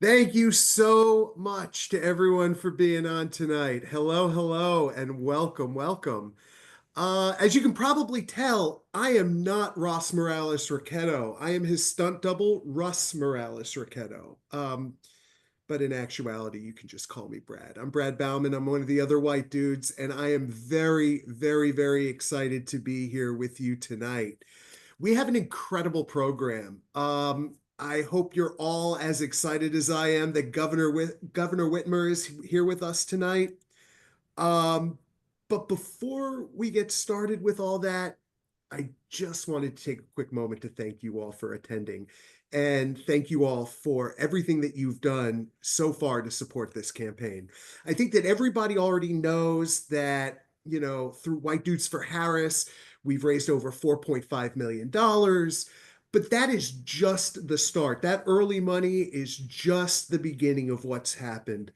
Thank you so much to everyone for being on tonight. Hello, hello, and welcome, welcome. As you can probably tell, I am not Ross Morales Raquetto. I am his stunt double, Russ Morales Raquetto. But in actuality, you can just call me Brad. I'm Brad Bauman. I'm one of the other white dudes, and I am very, very, very excited to be here with you tonight. We have an incredible program. I hope you're all as excited as I am that Governor Whitmer is here with us tonight. Um, but before we get started with all that, I just wanted to take a quick moment to thank you all for attending and thank you all for everything that you've done so far to support this campaign. I think that everybody already knows that, through White Dudes for Harris, we've raised over $4.5 million. But that is just the start. That early money is just the beginning of what's happened.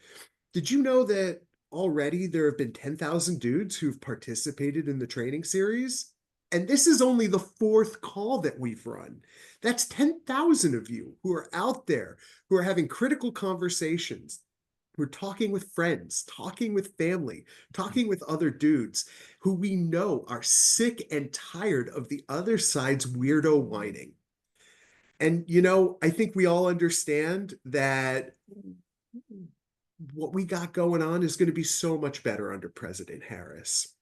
Did you know that already there have been 10,000 dudes who've participated in the training series? And this is only the fourth call that we've run. That's 10,000 of you who are out there, who are having critical conversations. We're talking with friends, talking with family, talking with other dudes who we know are sick and tired of the other side's weirdo whining. And, I think we all understand that what we got going on is going to be so much better under President Harris.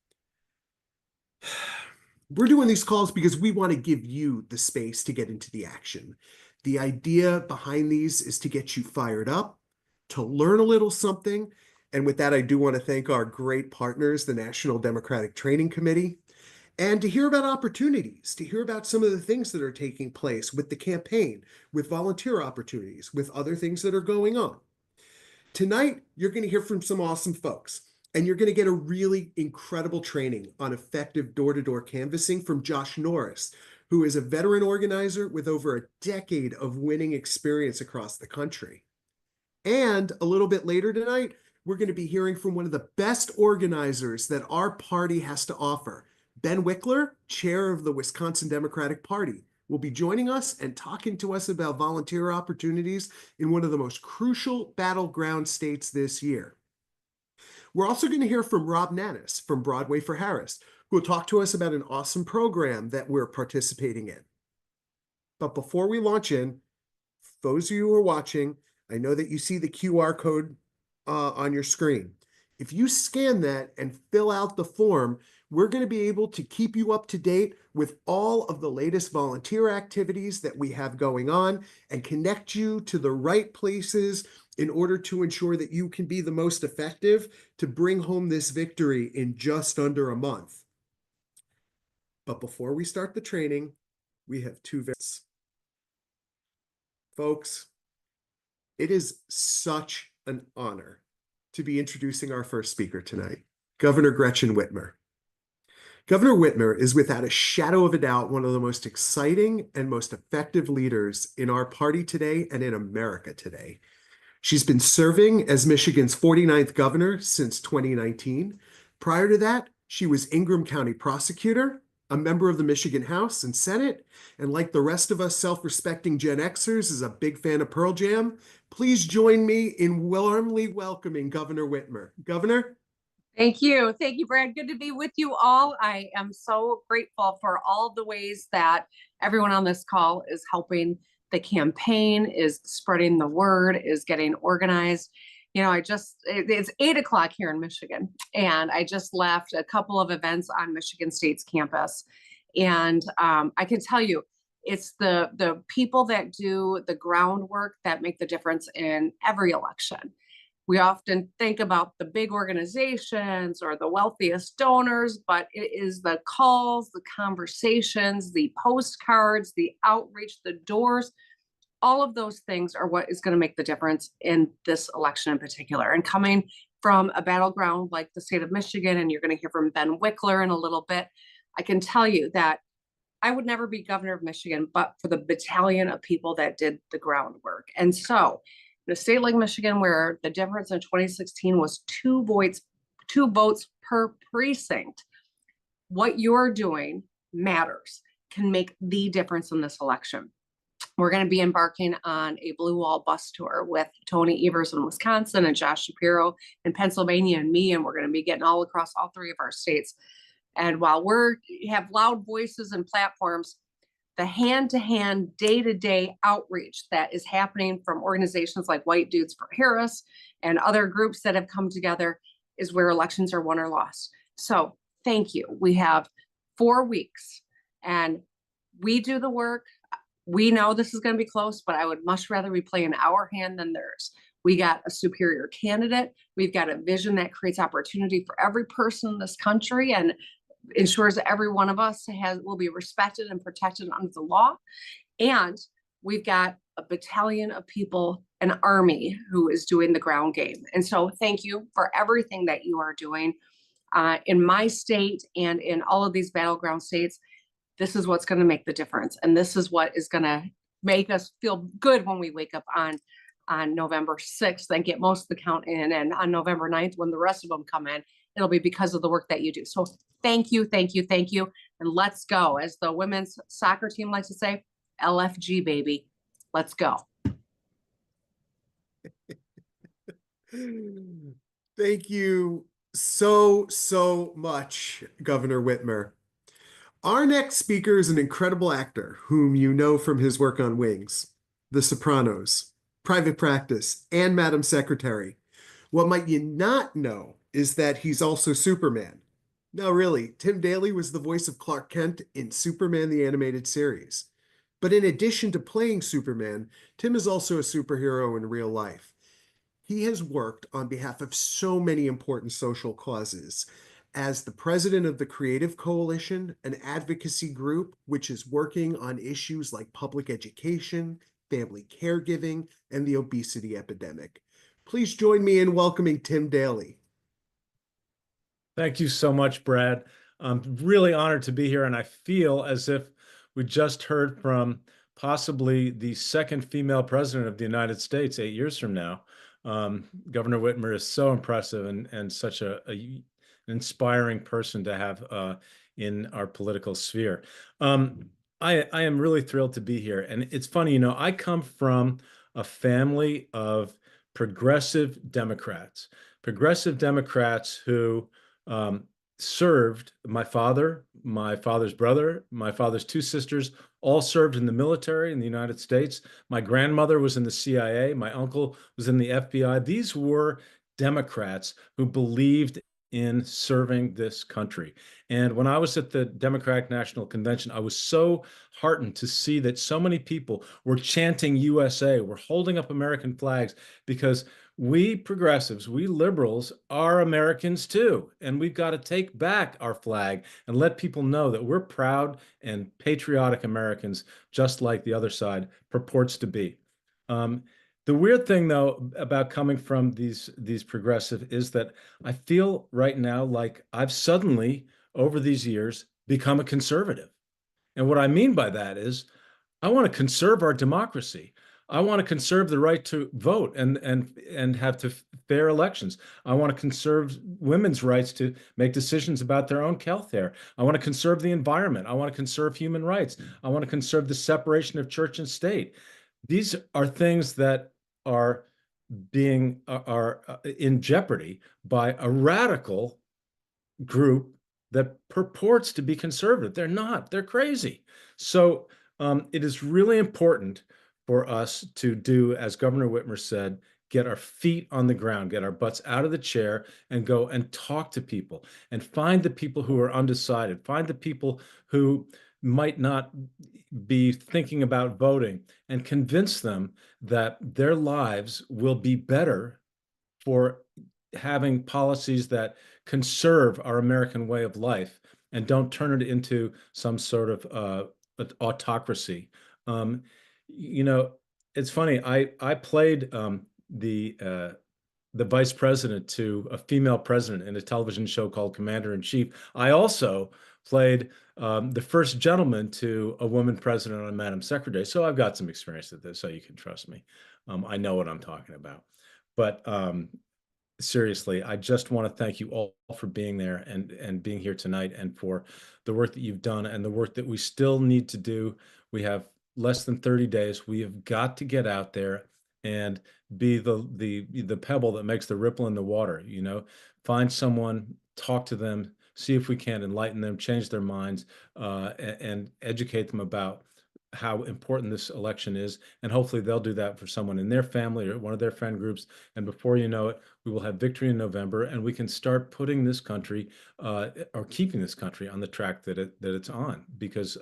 We're doing these calls because we want to give you the space to get into the action. The idea behind these is to get you fired up, to learn a little something. And with that, I do want to thank our great partners, the National Democratic Training Committee, and to hear about opportunities, to hear about some of the things that are taking place with the campaign, with volunteer opportunities, with other things that are going on. Tonight, you're going to hear from some awesome folks, and you're going to get a really incredible training on effective door-to-door canvassing from Josh Norris, who is a veteran organizer with over a decade of winning experience across the country. And a little bit later tonight, we're going to be hearing from one of the best organizers that our party has to offer. Ben Wickler, chair of the Wisconsin Democratic Party, will be joining us and talking to us about volunteer opportunities in one of the most crucial battleground states this year. We're also going to hear from Rob Nannis from Broadway for Harris, who will talk to us about an awesome program that we're participating in. But before we launch in, those of you who are watching, I know that you see the QR code on your screen. If you scan that and fill out the form, we're going to be able to keep you up to date with all of the latest volunteer activities that we have going on and connect you to the right places in order to ensure that you can be the most effective to bring home this victory in just under a month. But before we start the training, we have two visits. Folks, it is such an honor to be introducing our first speaker tonight, Governor Gretchen Whitmer. Governor Whitmer is without a shadow of a doubt one of the most exciting and most effective leaders in our party today and in America today. She's been serving as Michigan's 49th governor since 2019. Prior to that, she was Ingham County prosecutor, a member of the Michigan House and Senate, and like the rest of us self-respecting Gen Xers, is a big fan of Pearl Jam. Please join me in warmly welcoming Governor Whitmer. Governor? Thank you. Thank you, Brad. Good to be with you all. I am so grateful for all the ways that everyone on this call is helping the campaign, is spreading the word, is getting organized. It's 8 o'clock here in Michigan, and I just left a couple of events on Michigan State's campus. And I can tell you, it's the people that do the groundwork that make the difference in every election. We often think about the big organizations or the wealthiest donors, but it is the calls, the conversations, the postcards, the outreach, the doors. All of those things are what is going to make the difference in this election in particular. And coming from a battleground like the state of Michigan, and you're going to hear from Ben Wickler in a little bit, I can tell you that I would never be governor of Michigan, but for the battalion of people that did the groundwork. And so in a state like Michigan, where the difference in 2016 was two votes per precinct, what you're doing matters, can make the difference in this election. We're going to be embarking on a Blue Wall bus tour with Tony Evers in Wisconsin and Josh Shapiro in Pennsylvania and me. And we're going to be getting all across all three of our states. And while we have loud voices and platforms, the hand-to-hand, day-to-day outreach that is happening from organizations like White Dudes for Harris and other groups that have come together is where elections are won or lost. So thank you. We have 4 weeks and we do the work. We know this is going to be close, but I would much rather be playing our hand than theirs. We got a superior candidate. We've got a vision that creates opportunity for every person in this country and ensures that every one of us will be respected and protected under the law. And we've got a battalion of people, an army who is doing the ground game. And so thank you for everything that you are doing in my state and in all of these battleground states. This is what's going to make the difference. And this is what is going to make us feel good when we wake up on November 6th and get most of the count in. And on November 9th, when the rest of them come in, it'll be because of the work that you do. So thank you, thank you, thank you. And let's go. As the women's soccer team likes to say, LFG, baby. Let's go. Thank you so much, Governor Whitmer. Our next speaker is an incredible actor whom you know from his work on Wings, The Sopranos, Private Practice, and Madam Secretary. What might you not know is that he's also Superman. No, really, Tim Daly was the voice of Clark Kent in Superman the Animated Series. But in addition to playing Superman, Tim is also a superhero in real life. He has worked on behalf of so many important social causes. As the president of the Creative Coalition, an advocacy group which is working on issues like public education, family caregiving, and the obesity epidemic. Please join me in welcoming Tim Daly. Thank you so much, Brad. I'm really honored to be here, and I feel as if we just heard from possibly the second female president of the United States 8 years from now. Governor Whitmer is so impressive and such an inspiring person to have in our political sphere. I am really thrilled to be here. And it's funny, I come from a family of progressive Democrats who served my father, my father's brother, my father's two sisters, all served in the military in the United States. My grandmother was in the CIA. My uncle was in the FBI. These were Democrats who believed in serving this country. And when I was at the Democratic National Convention, I was so heartened to see that so many people were chanting USA, were holding up American flags, because we progressives, we liberals are Americans too. And we've got to take back our flag and let people know that we're proud and patriotic Americans, just like the other side purports to be. The weird thing, though, about coming from these progressive is that I feel right now like I've suddenly, over these years, become a conservative. And what I mean by that is I want to conserve our democracy. I want to conserve the right to vote and have fair elections. I want to conserve women's rights to make decisions about their own health care. I want to conserve the environment. I want to conserve human rights. I want to conserve the separation of church and state. These are things that are in jeopardy by a radical group that purports to be conservative. They're not. They're crazy. So it is really important for us to do, as Governor Whitmer said, get our feet on the ground, get our butts out of the chair and go and talk to people and find the people who are undecided, find the people who might not be thinking about voting and convince them that their lives will be better for having policies that conserve our American way of life and don't turn it into some sort of autocracy. It's funny. I played the vice president to a female president in a television show called Commander in Chief. I also played the first gentleman to a woman president on Madam Secretary. So I've got some experience with this, so you can trust me. I know what I'm talking about. But seriously, I just want to thank you all for being there and being here tonight, and for the work that you've done and the work that we still need to do. We have less than 30 days. We have got to get out there and be the pebble that makes the ripple in the water, you know. Find someone, talk to them, see if we can enlighten them, change their minds, and educate them about how important this election is. And hopefully they'll do that for someone in their family or one of their friend groups. And before you know it, we will have victory in November, and we can start putting this country or keeping this country on the track that it's on, because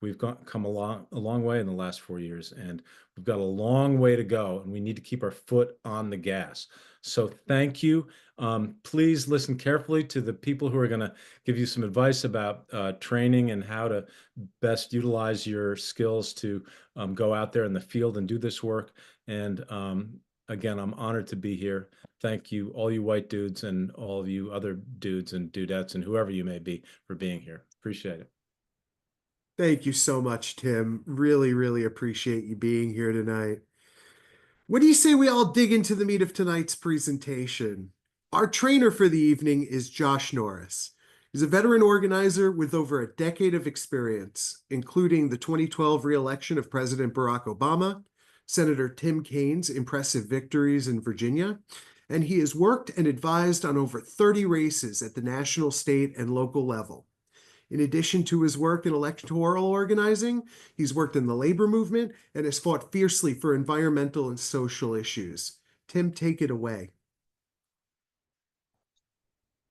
we've come a long way in the last 4 years, and we've got a long way to go, and we need to keep our foot on the gas. So thank you. Please listen carefully to the people who are going to give you some advice about training and how to best utilize your skills to go out there in the field and do this work. And again, I'm honored to be here. Thank you, all you white dudes and all of you other dudes and dudettes and whoever you may be, for being here. Appreciate it. Thank you so much, Tim. Really, really appreciate you being here tonight. What do you say we all dig into the meat of tonight's presentation? Our trainer for the evening is Josh Norris. He's a veteran organizer with over a decade of experience, including the 2012 re-election of President Barack Obama, Senator Tim Kaine's impressive victories in Virginia, and he has worked and advised on over 30 races at the national, state, and local level. In addition to his work in electoral organizing, he's worked in the labor movement and has fought fiercely for environmental and social issues. Tim, take it away.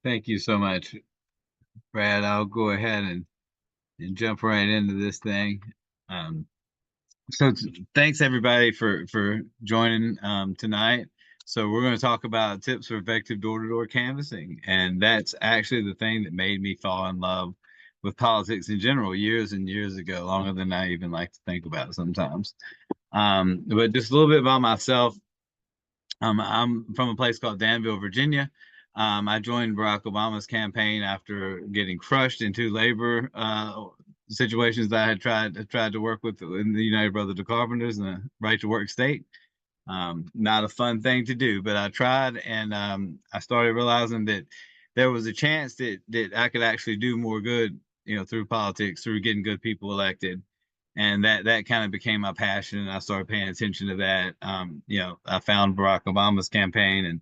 Thank you so much, Brad. I'll go ahead and jump right into this thing. So thanks everybody for joining tonight. So we're going to talk about tips for effective door-to-door canvassing, and that's actually the thing that made me fall in love with politics in general years and years ago, longer than I even like to think about sometimes. But just a little bit about myself. I'm from a place called Danville, Virginia. I joined Barack Obama's campaign after getting crushed in two labor situations that I had tried to work with in the United Brotherhood of Carpenters and the Right to Work state. Not a fun thing to do, but I tried, and I started realizing that there was a chance that I could actually do more good, through politics, through getting good people elected. And that kind of became my passion, and I started paying attention to that. I found Barack Obama's campaign and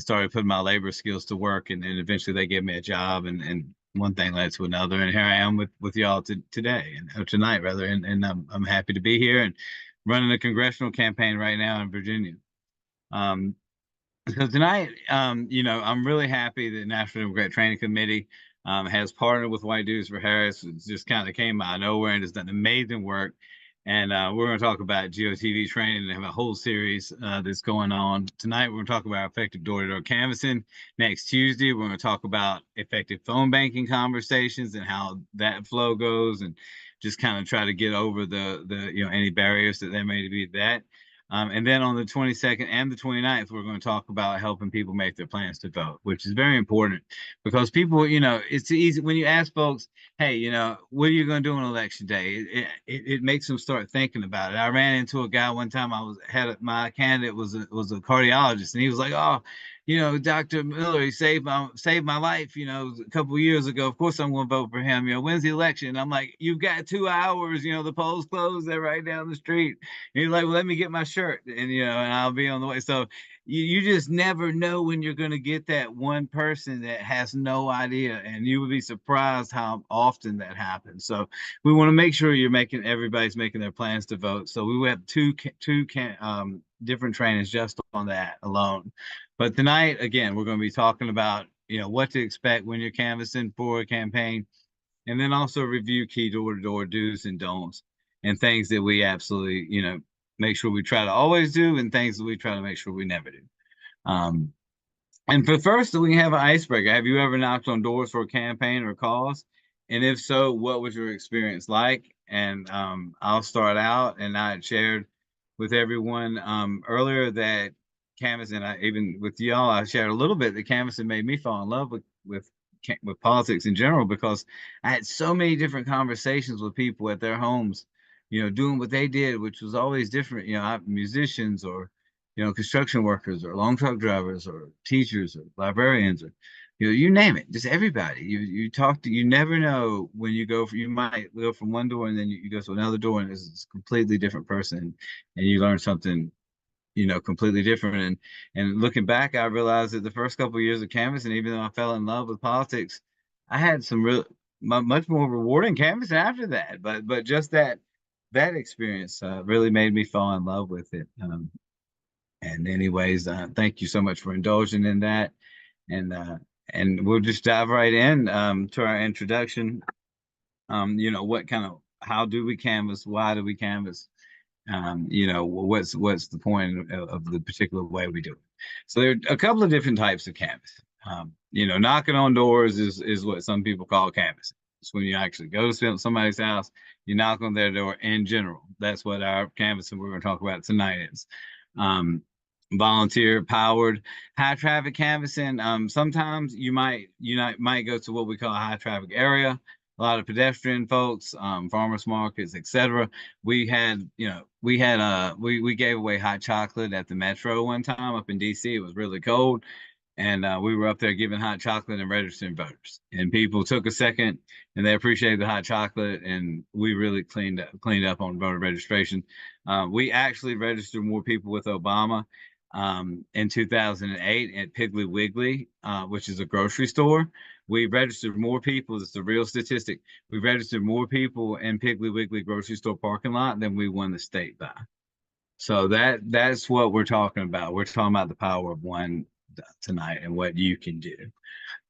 started putting my labor skills to work, and eventually they gave me a job, and one thing led to another, and here I am with y'all today, or tonight rather, and I'm happy to be here and running a congressional campaign right now in Virginia. So tonight, I'm really happy that National Democrat Training Committee has partnered with White Dudes for Harris. It just kind of came out of nowhere and has done amazing work. And we're going to talk about GOTV training and have a whole series that's going on. Tonight, we're going to talk about effective door-to-door canvassing. Next Tuesday, we're going to talk about effective phone banking conversations and how that flow goes, and just kind of try to get over the any barriers that there may be to that. And then on the 22nd and the 29th, we're going to talk about helping people make their plans to vote, which is very important, because people, it's easy when you ask folks, hey, what are you going to do on election day? It makes them start thinking about it. I ran into a guy one time. My candidate was a cardiologist, and he was like, oh, Dr. Miller, he saved my life, a couple of years ago. Of course, I'm going to vote for him. When's the election? And I'm like, you've got 2 hours. The polls close. They're right down the street. And he's like, well, let me get my shirt, and and I'll be on the way. So you just never know when you're going to get that one person that has no idea, and you would be surprised how often that happens. So we want to make sure everybody's making their plans to vote. So we have two different trainings just on that alone. But tonight, again, we're going to be talking about what to expect when you're canvassing for a campaign, and then also review key door-to-door do's and don'ts, and things that we absolutely make sure we try to always do, and things that we try to make sure we never do. And for first, we have an icebreaker. Have you ever knocked on doors for a campaign or cause? And if so, what was your experience like? And I'll start out. And I had shared with everyone earlier that canvassing, even with y'all, I shared a little bit that canvassing made me fall in love with politics in general, because I had so many different conversations with people at their homes, doing what they did, which was always different. Musicians or construction workers or long truck drivers or teachers or librarians or, you name it, just everybody. You talk to, you never know when you go, you might go from one door and then you go to another door and it's a completely different person and you learn something, completely different. And looking back, I realized that the first couple of years of canvassing, even though I fell in love with politics, I had some real much more rewarding canvassing after that. But just that experience really made me fall in love with it. And anyways, thank you so much for indulging in that. And and we'll just dive right in to our introduction. What kind of, how do we canvass? Why do we canvass? What's the point of the particular way we do it? So there are a couple of different types of canvass. Knocking on doors is what some people call canvassing. It's when you actually go to somebody's house, you knock on their door in general. That's what our canvassing we're going to talk about tonight is. Volunteer powered high traffic canvassing. Sometimes you might go to what we call a high traffic area, a lot of pedestrian folks, farmers markets, etc. We gave away hot chocolate at the Metro one time up in DC. It was really cold, and we were up there giving hot chocolate and registering voters. And people took a second and they appreciated the hot chocolate, and we really cleaned up on voter registration. We actually registered more people with Obama in 2008 at Piggly Wiggly, which is a grocery store. We registered more people. It's a real statistic. We registered more people in Piggly Wiggly grocery store parking lot than we won the state by. So that's what we're talking about. We're talking about the power of one tonight and what you can do.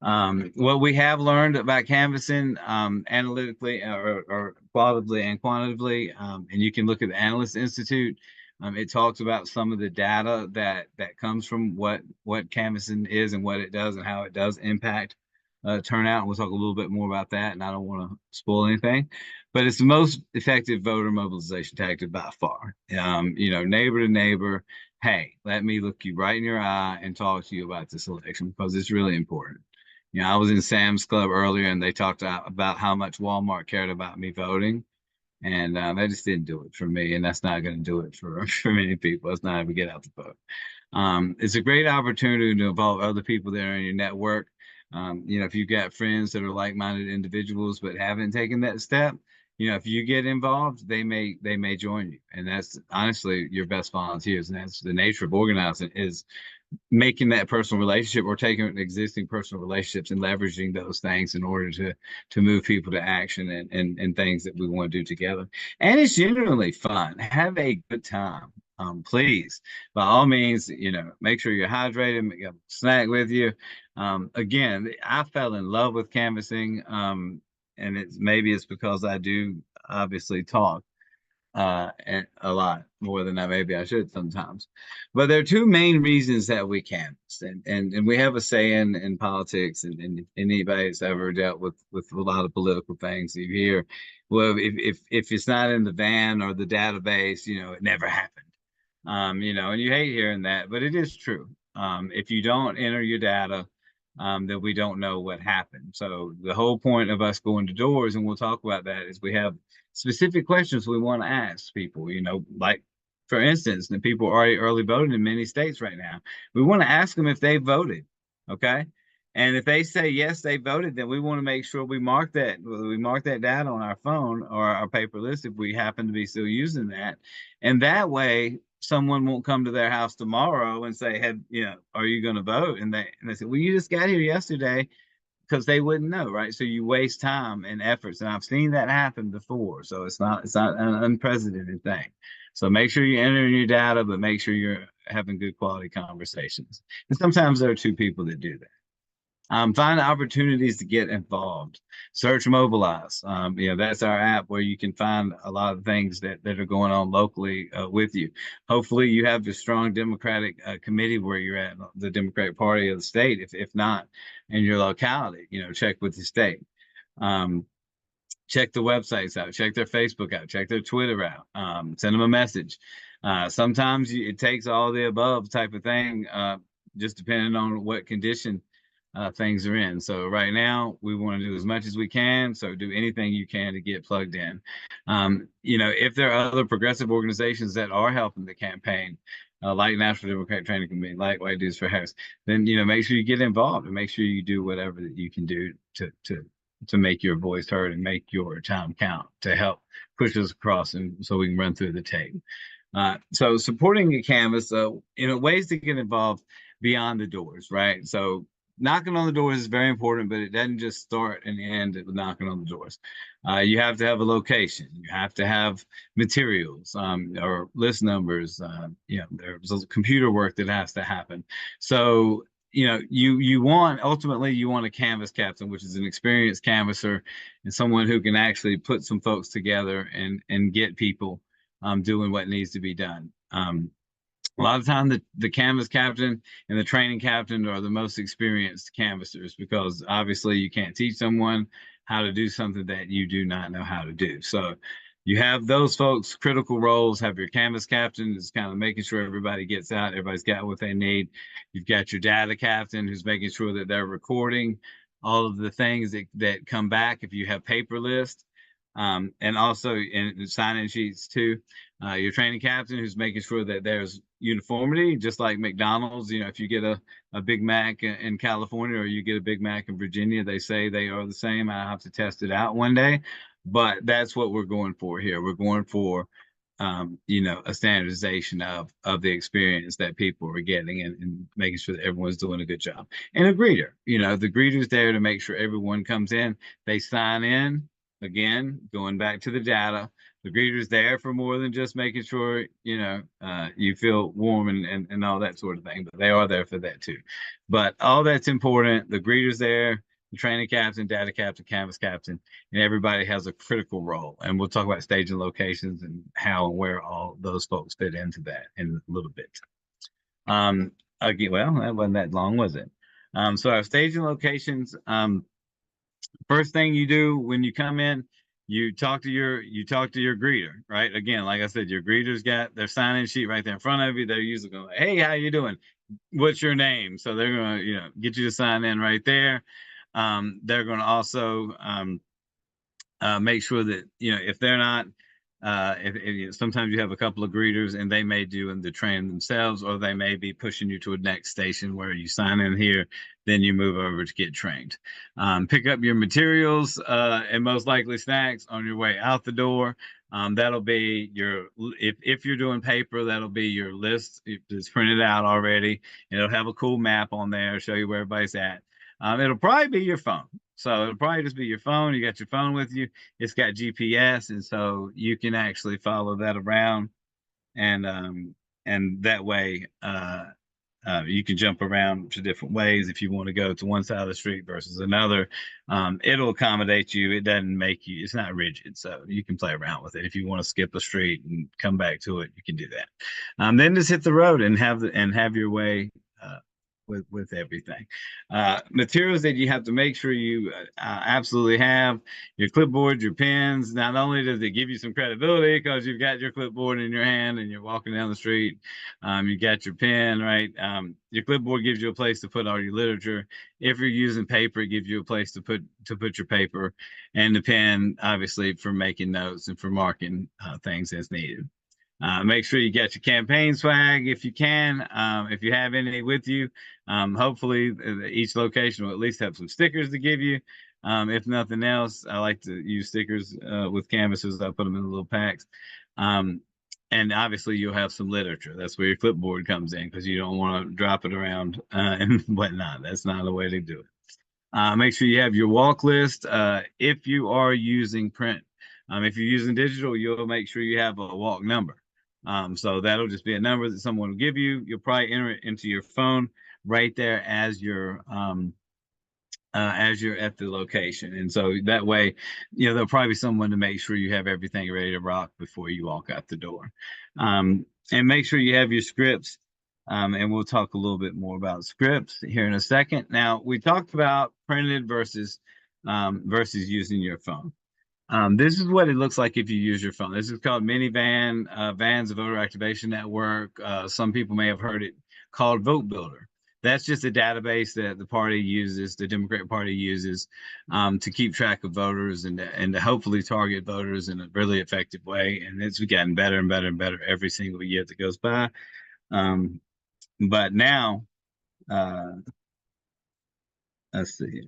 What we have learned about canvassing analytically or qualitatively and quantitatively, and you can look at the Analyst Institute. It talks about some of the data that comes from what canvassing is and what it does and how it does impact turnout. And we'll talk a little bit more about that. And I don't want to spoil anything, but it's the most effective voter mobilization tactic by far. Neighbor to neighbor. Hey, let me look you right in your eye and talk to you about this election because it's really important. I was in Sam's Club earlier and they talked about how much Walmart cared about me voting. And they just didn't do it for me. And that's not going to do it for many people. It's not even get out the vote. It's a great opportunity to involve other people that are in your network. If you've got friends that are like-minded individuals but haven't taken that step, if you get involved, they may join you. And that's honestly your best volunteers. And that's the nature of organizing, is making that personal relationship or taking existing personal relationships and leveraging those things in order to move people to action and things that we want to do together. And it's genuinely fun. Have a good time. Please, by all means, make sure you're hydrated, make a snack with you. Again, I fell in love with canvassing, and it's because I do obviously talk and a lot more than maybe I should sometimes. But there are two main reasons that we canvass, and we have a saying in politics, and anybody that's ever dealt with a lot of political things, you hear, well, if it's not in the van or the database, it never happened. And you hate hearing that, but it is true. If you don't enter your data, then we don't know what happened. So the whole point of us going to doors, and we'll talk about that, is we have specific questions we want to ask people, like, for instance, the people are already early voting in many states right now. We want to ask them if they voted, okay? And if they say yes, they voted, then we want to make sure we mark that data on our phone or our paper list if we happen to be still using that. And that way, someone won't come to their house tomorrow and say, "Hey, are you going to vote?" And they say, "Well, you just got here yesterday," because they wouldn't know, right? So you waste time and efforts, and I've seen that happen before. So it's not an unprecedented thing. So make sure you enter your data, but make sure you're having good quality conversations. And sometimes there are two people that do that. Find opportunities to get involved. Search Mobilize. That's our app where you can find a lot of things that are going on locally with you. Hopefully you have a strong Democratic committee where you're at, the Democratic Party of the state. If not, in your locality, check with the state. Check the websites out, check their Facebook out, check their Twitter out, send them a message. Sometimes it takes all the above type of thing, just depending on what condition things are in. So right now we want to do as much as we can. So do anything you can to get plugged in. If there are other progressive organizations that are helping the campaign, like National Democratic Training Committee, like White Dudes for Harris, then make sure you get involved and make sure you do whatever that you can do to make your voice heard and make your time count to help push us across, and so we can run through the tape. So supporting a canvas, ways to get involved beyond the doors, right? So knocking on the doors is very important, but it doesn't just start and end with knocking on the doors. You have to have a location. You have to have materials or list numbers. There's computer work that has to happen. So you want a canvas captain, which is an experienced canvasser and someone who can actually put some folks together and get people doing what needs to be done. A lot of time the canvas captain and the training captain are the most experienced canvassers, because obviously you can't teach someone how to do something that you do not know how to do. So you have those folks, critical roles. Have your canvas captain is kind of making sure everybody gets out, everybody's got what they need. You've got your data captain who's making sure that they're recording all of the things that come back if you have paper lists. And also in sign-in sheets too. Your training captain who's making sure that there's uniformity, just like McDonald's. If you get a Big Mac in California or you get a Big Mac in Virginia, they say they are the same. I have to test it out one day, but that's what we're going for here. We're going for a standardization of the experience that people are getting, and making sure that everyone's doing a good job. And a greeter, the greeter's there to make sure everyone comes in, they sign in. Again, going back to the data, the greeter's there for more than just making sure, you feel warm and all that sort of thing, but they are there for that too. But all that's important. The greeter's there, the training captain, data captain, canvas captain, and everybody has a critical role. And we'll talk about staging locations and how and where all those folks fit into that in a little bit. Again, well, that wasn't that long, was it? So our staging locations, first thing you do when you come in, you talk to your greeter, right? Again, like I said, your greeter's got their sign-in sheet right there in front of you. They're usually going, "Hey, how you doing? What's your name?" So they're going to, get you to sign in right there. They're going to also make sure that, if they're not, if sometimes you have a couple of greeters and they may do the training themselves, or they may be pushing you to a next station where you sign in here, then you move over to get trained. Pick up your materials and most likely snacks on your way out the door. That'll be if you're doing paper, that'll be your list. It's printed out already, and it'll have a cool map on there, show you where everybody's at. It'll probably be your phone. So it'll probably just be your phone. You got your phone with you. It's got GPS, and so you can actually follow that around, and that way you can jump around to different ways if you want to go to one side of the street versus another. It'll accommodate you. It doesn't make you. It's not rigid, so you can play around with it. If you want to skip a street and come back to it, you can do that. Then just hit the road and have your way. With everything. Materials that you have to make sure you absolutely have: your clipboard, your pens. Not only does it give you some credibility because you've got your clipboard in your hand and you're walking down the street, you got your pen, right? Your clipboard gives you a place to put all your literature. If you're using paper, it gives you a place to put your paper, and the pen, obviously, for making notes and for marking things as needed. Make sure you get your campaign swag if you can, if you have any with you. Hopefully, each location will at least have some stickers to give you. If nothing else, I like to use stickers with canvases. I put them in little packs. And obviously, you'll have some literature. That's where your clipboard comes in, because you don't want to drop it around and whatnot. That's not a way to do it. Make sure you have your walk list if you are using print. If you're using digital, you'll make sure you have a walk number. So that'll just be a number that someone will give you. You'll probably enter it into your phone right there as you're at the location. And so that way, there'll probably be someone to make sure you have everything ready to rock before you walk out the door. And make sure you have your scripts. And we'll talk a little bit more about scripts here in a second. Now, we talked about printed versus using your phone. This is what it looks like if you use your phone. This is called Minivan, Vans Voter Activation Network. Some people may have heard it called Vote Builder. That's just a database that the party uses, the Democratic Party uses, to keep track of voters and to hopefully target voters in a really effective way. And it's gotten better and better and better every single year that goes by. But now, let's see.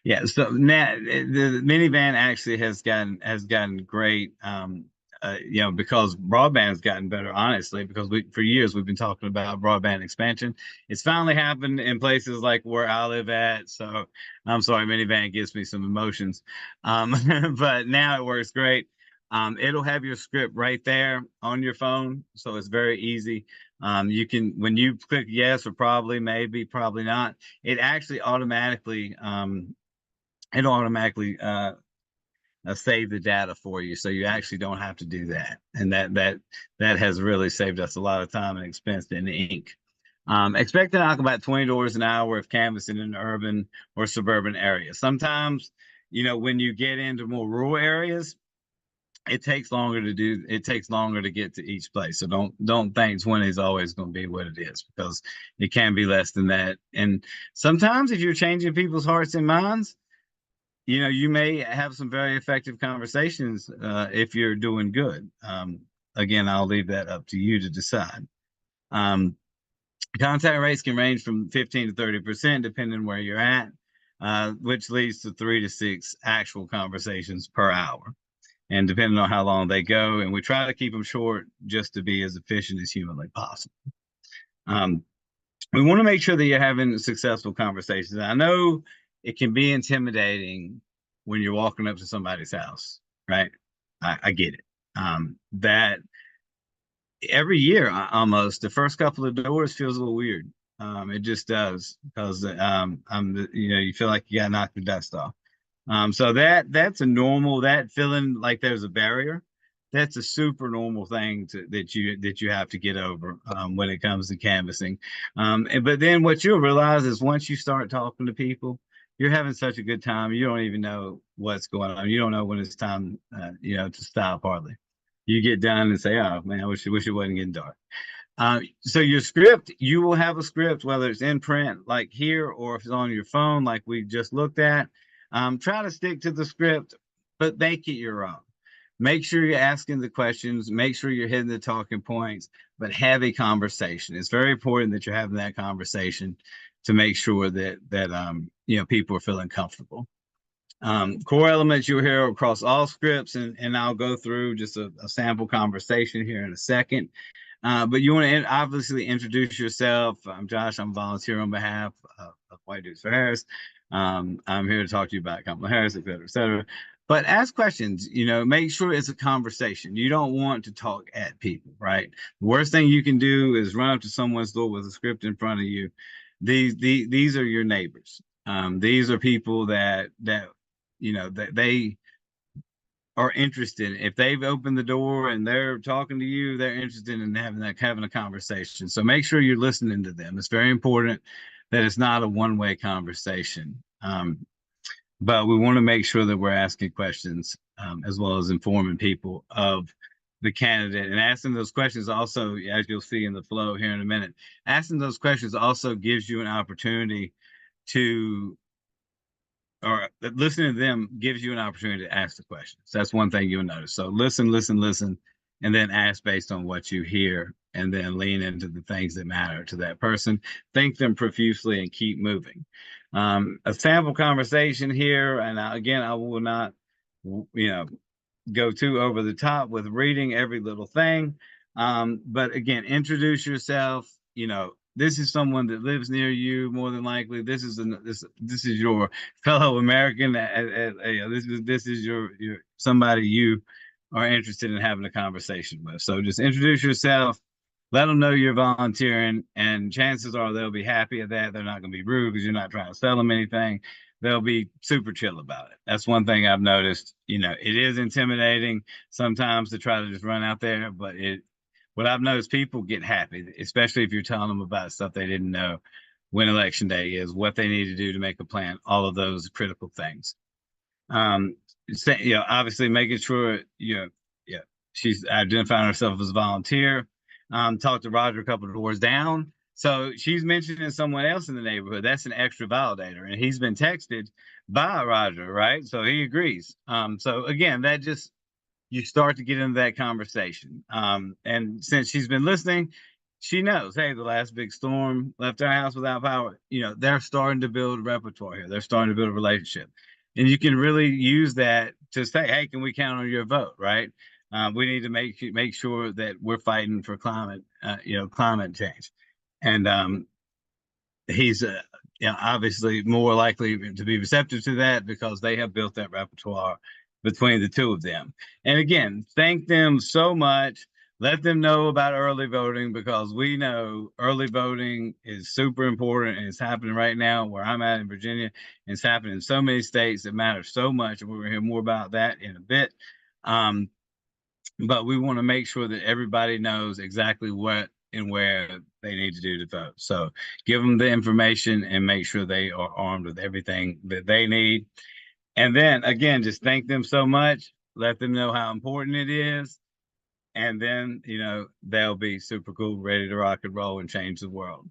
Yeah, so now the minivan actually has gotten great, because broadband has gotten better, honestly, because for years we've been talking about broadband expansion. It's finally happened in places like where I live at. So I'm sorry, minivan gives me some emotions, but now it works great. It'll have your script right there on your phone, so it's very easy. You can, when you click yes or probably, maybe, probably not, it actually automatically it'll automatically save the data for you, so you actually don't have to do that, and that has really saved us a lot of time and expense in ink. Expect to knock about 20 doors an hour if canvassing in an urban or suburban area. Sometimes, when you get into more rural areas, it takes longer to get to each place. So don't think 20 is always going to be what it is, because it can be less than that. And sometimes if you're changing people's hearts and minds, you may have some very effective conversations if you're doing good. Again, I'll leave that up to you to decide. Contact rates can range from 15 to 30%, depending on where you're at, which leads to 3 to 6 actual conversations per hour, and depending on how long they go. And we try to keep them short just to be as efficient as humanly possible. We want to make sure that you're having successful conversations. I know it can be intimidating when you're walking up to somebody's house, right? I get it. That every year, almost the first couple of doors feels a little weird. It just does, because you feel like you got to knock the dust off. So that's a normal, that feeling like there's a barrier. That's a super normal thing that you have to get over when it comes to canvassing. But then what you'll realize is once you start talking to people, you're having such a good time. You don't even know what's going on. You don't know when it's time, to stop. Hardly. You get done and say, "Oh man, I wish it wasn't getting dark." So your script, you will have a script, whether it's in print like here, or if it's on your phone like we just looked at. Try to stick to the script, but make it your own. Make sure you're asking the questions, make sure you're hitting the talking points, but have a conversation. It's very important that you're having that conversation to make sure that people are feeling comfortable. Core elements you'll hear across all scripts, and I'll go through just a sample conversation here in a second. But you want to obviously introduce yourself. I'm Josh. I'm a volunteer on behalf of White Dudes for Harris. I'm here to talk to you about Kamala Harris, et cetera, et cetera. But ask questions, make sure it's a conversation. You don't want to talk at people, right? The worst thing you can do is run up to someone's door with a script in front of you. These are your neighbors. These are people that they are interested. If they've opened the door and they're talking to you, they're interested in having a conversation. So make sure you're listening to them. It's very important that it's not a one-way conversation. But we want to make sure that we're asking questions, as well as informing people of the candidate. And asking those questions also, as you'll see in the flow here in a minute, asking those questions also gives you an opportunity or listening to them gives you an opportunity to ask the questions. That's one thing you'll notice. So listen, and then ask based on what you hear, and then lean into the things that matter to that person. Thank them profusely and keep moving. A sample conversation here, and again, I will not, go too over the top with reading every little thing. But again, introduce yourself. This is someone that lives near you, more than likely. This is your fellow American. This is your somebody you are interested in having a conversation with. So just introduce yourself, let them know you're volunteering, and chances are they'll be happy at that. They're not going to be rude because you're not trying to sell them anything. They'll be super chill about it. That's one thing I've noticed. It is intimidating sometimes to try to just run out there, but what I've noticed, people get happy, especially if you're telling them about stuff they didn't know, when election day is, what they need to do to make a plan, all of those critical things. Obviously making sure, she's identifying herself as a volunteer. Talked to Roger a couple of doors down. So she's mentioning someone else in the neighborhood. That's an extra validator. And he's been texted by Roger, right? So he agrees. So again, that just you start to get into that conversation. And since she's been listening, she knows, hey, the last big storm left our house without power. You know, they're starting to build a repertoire here. They're starting to build a relationship. And you can really use that to say, hey, can we count on your vote, right? We need to make sure that we're fighting for climate change. And he's obviously more likely to be receptive to that because they have built that repertoire between the two of them. And again, thank them so much. Let them know about early voting because we know early voting is super important and it's happening right now where I'm at in Virginia. It's happening in so many states that matter so much. And we're going to hear more about that in a bit. But we want to make sure that everybody knows exactly what and where they need to do to vote. So give them the information and make sure they are armed with everything that they need. And then again, just thank them so much. Let them know how important it is. And then, they'll be super cool, ready to rock and roll and change the world.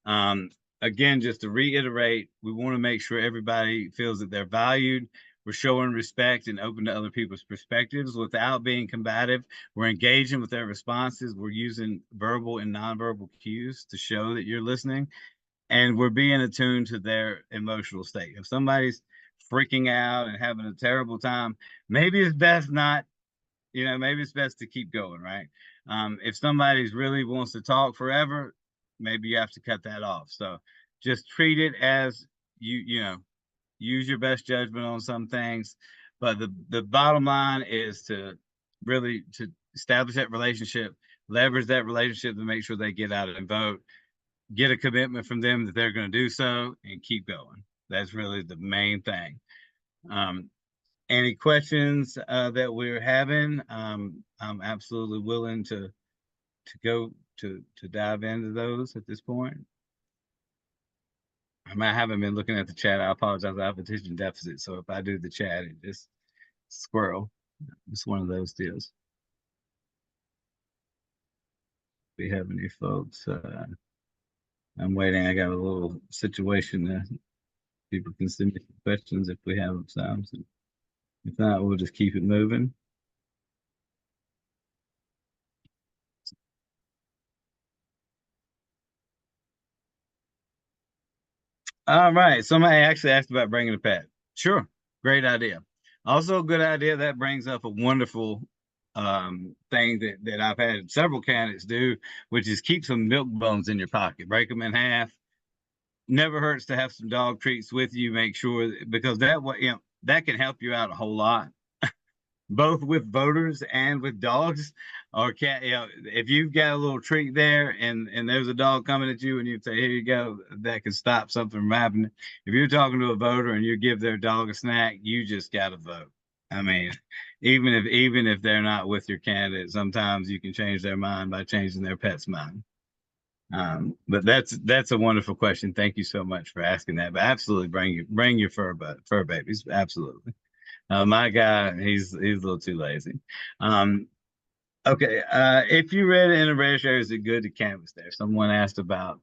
Again, just to reiterate, we want to make sure everybody feels that they're valued. We're showing respect and open to other people's perspectives without being combative. We're engaging with their responses. We're using verbal and nonverbal cues to show that you're listening. And we're being attuned to their emotional state. If somebody's freaking out and having a terrible time, maybe it's best not, maybe it's best to keep going, right? If somebody's really wants to talk forever, maybe you have to cut that off. So just treat it as use your best judgment on some things. But the bottom line is to really to establish that relationship, leverage that relationship to make sure they get out and vote, get a commitment from them that they're going to do so, and keep going. That's really the main thing. Any questions that we're having? I'm absolutely willing to go to dive into those at this point. I haven't been looking at the chat. I apologize. I have attention deficit, so if I do the chat, it just squirrel. It's one of those deals. Do we have any folks? I'm waiting. I got a little situation that people can send me questions if we have some. If not, we'll just keep it moving. All right. Somebody actually asked about bringing a pet. Sure. Great idea. Also, a good idea. That brings up a wonderful thing that I've had several candidates do, which is keep some milk bones in your pocket. Break them in half. Never hurts to have some dog treats with you. Make sure because that way, that can help you out a whole lot, both with voters and with dogs or cat. If you've got a little treat there and there's a dog coming at you and you say, here you go, that can stop something from happening. If you're talking to a voter and you give their dog a snack, you just got to vote. I mean, even if they're not with your candidate, sometimes you can change their mind by changing their pet's mind. But that's a wonderful question. Thank you so much for asking that. But absolutely bring your fur babies. Absolutely. My guy, he's a little too lazy. Okay. If you read in a red area, is it good to canvas there? Someone asked about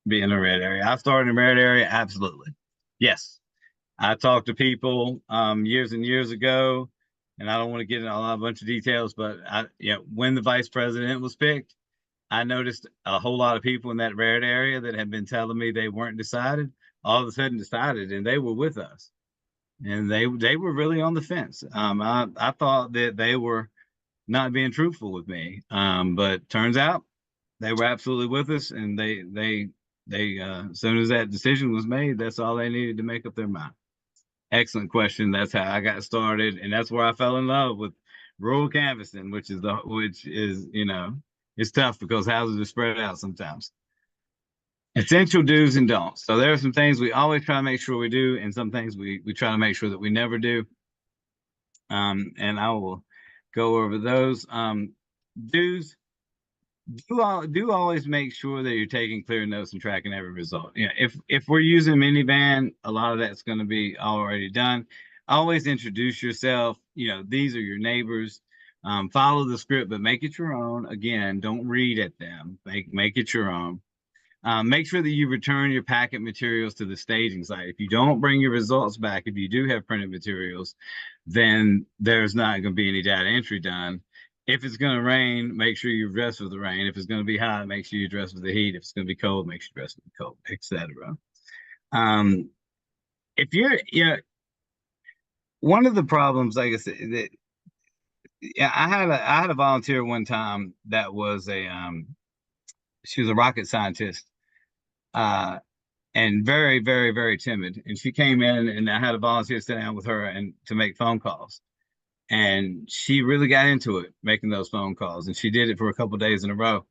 being in a red area. I started in a red area. Absolutely. Yes. I talked to people years and years ago, and I don't want to get into a bunch of details, but when the vice president was picked, I noticed a whole lot of people in that red area that had been telling me they weren't decided, all of a sudden decided, and they were with us. And they were really on the fence. I thought that they were not being truthful with me, but turns out they were absolutely with us, and they as soon as that decision was made, that's all they needed to make up their mind. Excellent question. That's how I got started, and that's where I fell in love with rural canvassing, which is it's tough because houses are spread out sometimes. Essential do's and don'ts. So there are some things we always try to make sure we do, and some things we try to make sure that we never do. And I will go over those. Do's. Do always make sure that you're taking clear notes and tracking every result. If we're using minivan, a lot of that's going to be already done. Always introduce yourself. These are your neighbors. Follow the script, but make it your own. Again, don't read at them. Make it your own. Make sure that you return your packet materials to the staging site. If you don't bring your results back, if you do have printed materials, then there's not going to be any data entry done. If it's going to rain, make sure you dress for the rain. If it's going to be hot, make sure you dress for the heat. If it's going to be cold, make sure you dress for the cold, etc. If you're, one of the problems, like I said, that yeah, I had a volunteer one time that was she was a rocket scientist, uh, and very, very, very timid. And she came in, and I had a volunteer sit down with her and to make phone calls. And she really got into it, making those phone calls, and she did it for a couple of days in a row.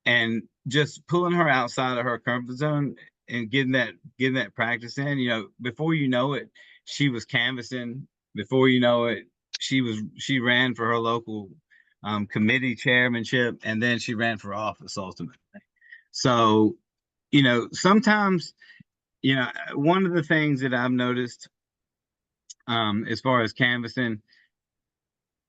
And just pulling her outside of her comfort zone and getting that practice in, before you know it, she was canvassing. Before you know it, she ran for her local committee chairmanship, and then she ran for office ultimately. So, sometimes, one of the things that I've noticed, as far as canvassing,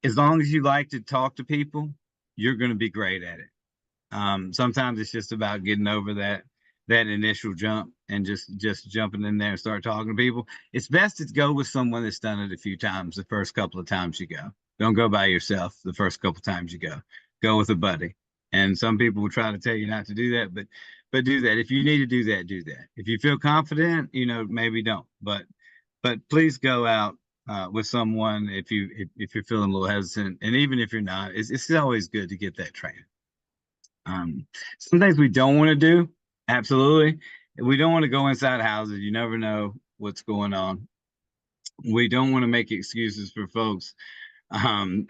as long as you like to talk to people, you're going to be great at it. Sometimes it's just about getting over that initial jump and just jumping in there and start talking to people. It's best to go with someone that's done it a few times the first couple of times you go. Don't go by yourself the first couple of times you go. Go with a buddy. And some people will try to tell you not to do that, but do that. If you need to do that, do that. If you feel confident, maybe don't. But please go out with someone if you're feeling a little hesitant, and even if you're not, it's always good to get that training. Some things we don't want to do, absolutely. We don't want to go inside houses. You never know what's going on. We don't want to make excuses for folks.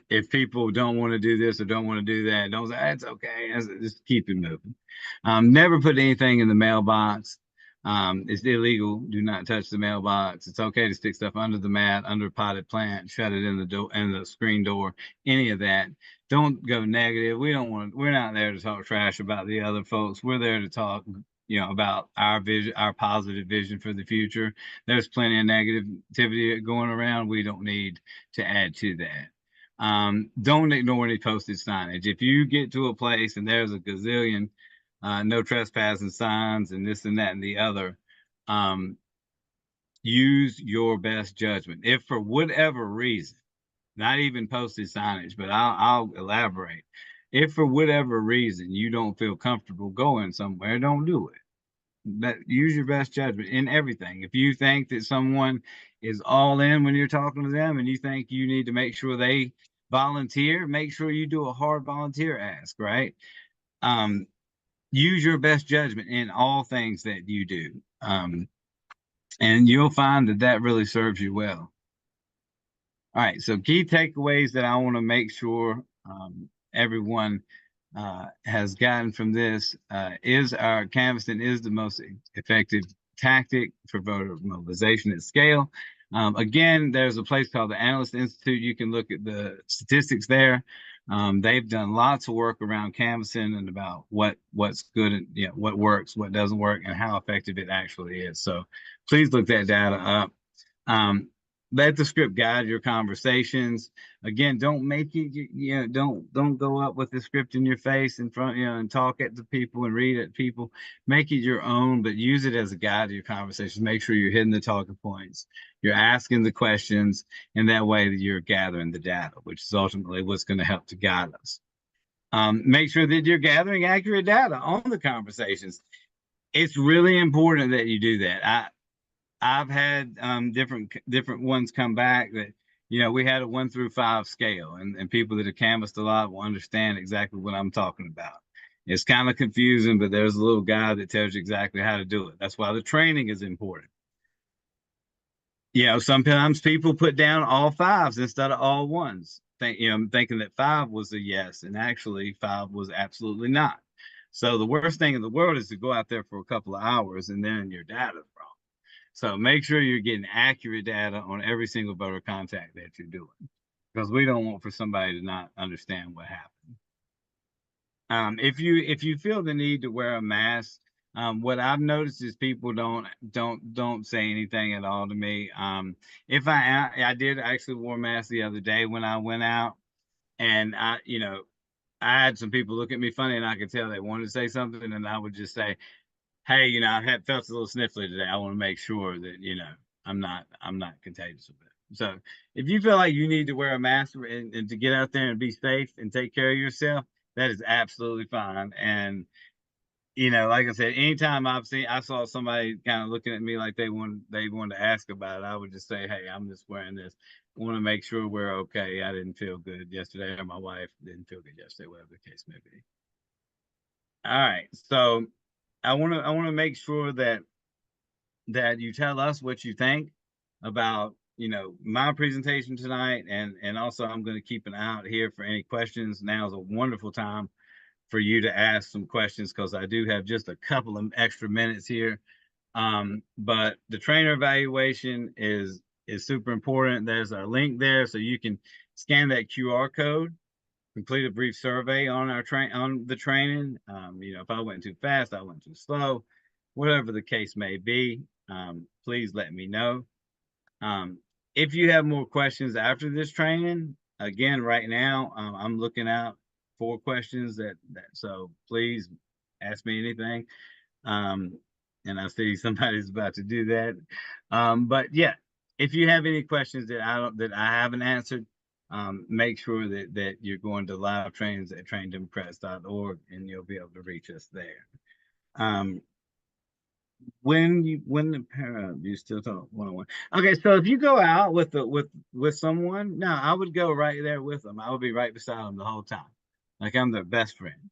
If people don't want to do this or don't want to do that, don't say it's okay. Just keep it moving. Never put anything in the mailbox. It's illegal. Do not touch the mailbox. It's okay to stick stuff under the mat, under a potted plant, shut it in the door, in the screen door, any of that. Don't go negative. We're not there to talk trash about the other folks. We're there to talk, about our vision, our positive vision for the future. There's plenty of negativity going around. We don't need to add to that. Don't ignore any posted signage. If you get to a place and there's a gazillion no trespassing signs and this and that and the other, use your best judgment. If for whatever reason, not even posted signage, but I'll elaborate. If for whatever reason you don't feel comfortable going somewhere, don't do it. Use your best judgment in everything. If you think that someone is all in when you're talking to them and you think you need to make sure they volunteer, make sure you do a hard volunteer ask, right? Use your best judgment in all things that you do. And you'll find that really serves you well. All right, so key takeaways that I want to make sure everyone has gotten from this is our canvassing is the most effective tactic for voter mobilization at scale. Again, there's a place called the Analyst Institute. You can look at the statistics there. They've done lots of work around canvassing and about what's good and what works, what doesn't work, and how effective it actually is. So please look that data up. Let the script guide your conversations. Again, don't make it, don't go up with the script in your face in front, and talk at the people and read at people. Make it your own, but use it as a guide to your conversations. Make sure you're hitting the talking points. You're asking the questions, and that way you're gathering the data, which is ultimately what's going to help to guide us. Make sure that you're gathering accurate data on the conversations. It's really important that you do that. I've had different ones come back that, we had a 1 through 5 scale, and people that have canvassed a lot will understand exactly what I'm talking about. It's kind of confusing, but there's a little guide that tells you exactly how to do it. That's why the training is important. Sometimes people put down all 5s instead of all 1s, thinking that 5 was a yes, and actually 5 was absolutely not. So the worst thing in the world is to go out there for a couple of hours and then your data's wrong. So make sure you're getting accurate data on every single voter contact that you're doing, because we don't want for somebody to not understand what happened. If you feel the need to wear a mask, what I've noticed is people don't say anything at all to me. If I did actually wear a mask the other day when I went out, and I had some people look at me funny, and I could tell they wanted to say something, and I would just say, hey, you know, felt a little sniffly today. I want to make sure that, you know, I'm not contagious with it. So if you feel like you need to wear a mask and to get out there and be safe and take care of yourself, that is absolutely fine. And you know, like I said, anytime I saw somebody kind of looking at me like they wanted to ask about it, I would just say, hey, I'm just wearing this. I want to make sure we're okay. I didn't feel good yesterday, or my wife didn't feel good yesterday, whatever the case may be. All right, so I want to make sure that you tell us what you think about, you know, my presentation tonight, and also I'm going to keep an eye out here for any questions. Now is a wonderful time for you to ask some questions because I do have just a couple of extra minutes here. But the trainer evaluation is super important. There's our link there, so you can scan that QR code, complete a brief survey on the training. You know, if I went too fast, I went too slow, whatever the case may be. Please let me know. If you have more questions after this training, again, right now, I'm looking out for questions so please ask me anything. And I see somebody's about to do that. But yeah, if you have any questions that I haven't answered, make sure that you're going to live trainings at traindemocrats.org and you'll be able to reach us there. When the parent you still talk one-on-one. Okay, so if you go out with someone, no, I would go right there with them. I would be right beside them the whole time, like I'm their best friend,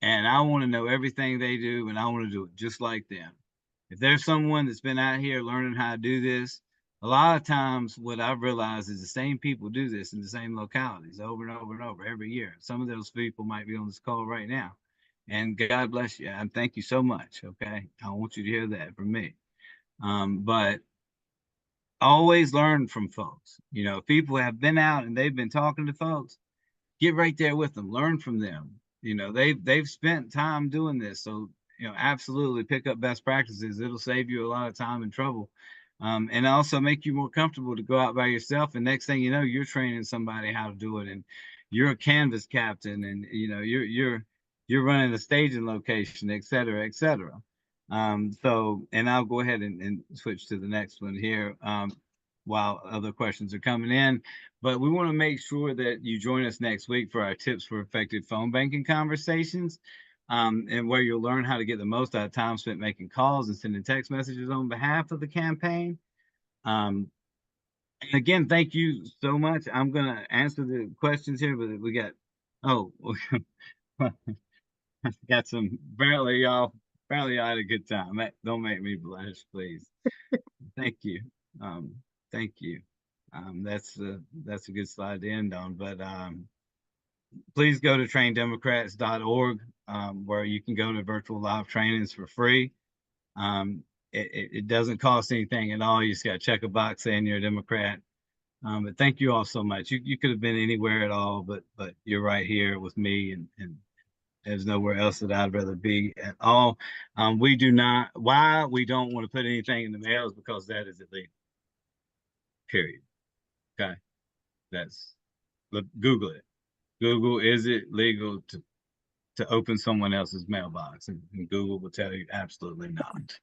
and I want to know everything they do, and I want to do it just like them. If there's someone that's been out here learning how to do this, a lot of times what I've realized is the same people do this in the same localities over and over and over every year. Some of those people might be on this call right now. And God bless you. And thank you so much. Okay. I want you to hear that from me. But always learn from folks. You know, if people have been out and they've been talking to folks, get right there with them, learn from them. You know, they've spent time doing this. So, you know, absolutely pick up best practices. It'll save you a lot of time and trouble. And also make you more comfortable to go out by yourself. And next thing you know, you're training somebody how to do it. And you're a canvas captain, and you know, you're running a staging location, et cetera, et cetera. So, and I'll go ahead and switch to the next one here while other questions are coming in. But we want to make sure that you join us next week for our tips for effective phone banking conversations, and where you'll learn how to get the most out of time spent making calls and sending text messages on behalf of the campaign. And again, thank you so much. I'm going to answer the questions here, but we got, oh, got some, apparently y'all had a good time. Don't make me blush, please. Thank you. Thank you. That's a good slide to end on, but please go to traindemocrats.org, where you can go to virtual live trainings for free. It doesn't cost anything at all. You just got to check a box saying you're a Democrat. But thank you all so much. You could have been anywhere at all, but you're right here with me, and there's nowhere else that I'd rather be at all. We do not, why we don't want to put anything in the mail is because that is illegal, period. Okay. Look, Google it. Google, is it legal to open someone else's mailbox? And Google will tell you absolutely not.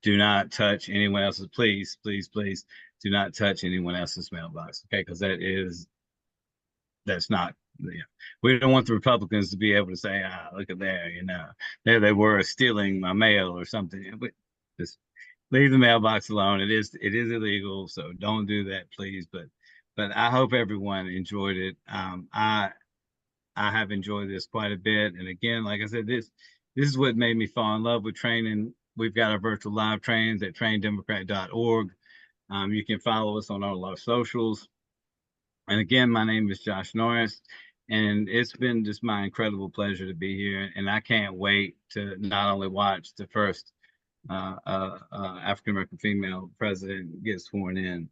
Do not touch anyone else's, please, please, please do not touch anyone else's mailbox. Okay. Because that's not, yeah. We don't want the Republicans to be able to say, look at there, you know, there they were stealing my mail or something. But just leave the mailbox alone. It is illegal, so don't do that, please. But I hope everyone enjoyed it. I have enjoyed this quite a bit. And again, like I said, this is what made me fall in love with training. We've got our virtual live trainings at traindemocrat.org. You can follow us on all our socials. And again, my name is Josh Norris, and it's been just my incredible pleasure to be here. And I can't wait to not only watch the first African American female president get sworn in,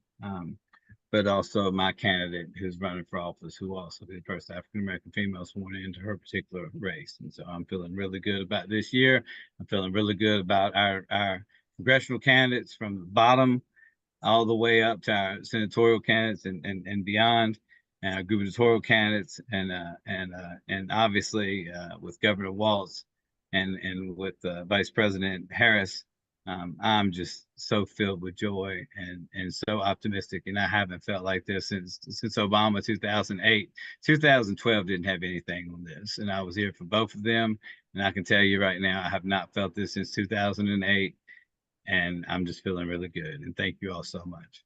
but also my candidate who's running for office, who also be the first African American female sworn into her particular race. And so I'm feeling really good about this year. I'm feeling really good about our congressional candidates from the bottom all the way up to our senatorial candidates and beyond, and our gubernatorial candidates, and obviously with Governor Walz and with Vice President Harris, I'm just so filled with joy and so optimistic. And I haven't felt like this since Obama 2008. 2012 didn't have anything on this, and I was here for both of them. And I can tell you right now, I have not felt this since 2008, and I'm just feeling really good. And thank you all so much.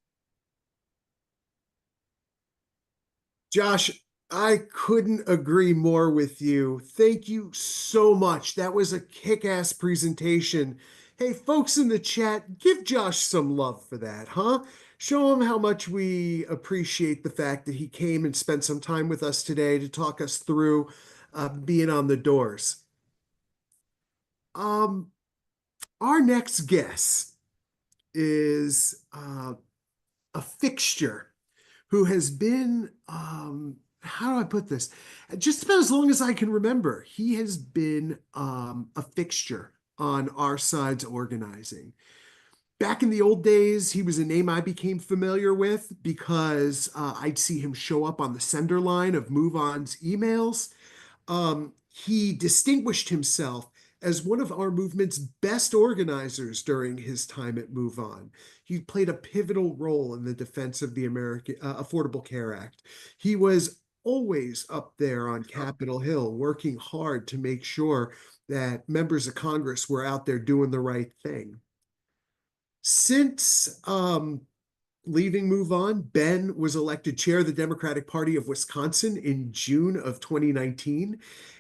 Josh, I couldn't agree more with you. Thank you so much. That was a kick-ass presentation. Hey, folks in the chat, give Josh some love for that, huh? Show him how much we appreciate the fact that he came and spent some time with us today to talk us through being on the doors. Our next guest is a fixture who has been, how do I put this? Just about as long as I can remember, he has been a fixture on our side's organizing. Back in the old days, he was a name I became familiar with because I'd see him show up on the sender line of Move On's emails. He distinguished himself as one of our movement's best organizers during his time at Move On. He played a pivotal role in the defense of the American Affordable Care Act. He was always up there on Capitol Hill working hard to make sure that members of Congress were out there doing the right thing. Since leaving Move On, Ben was elected chair of the Democratic Party of Wisconsin in June of 2019,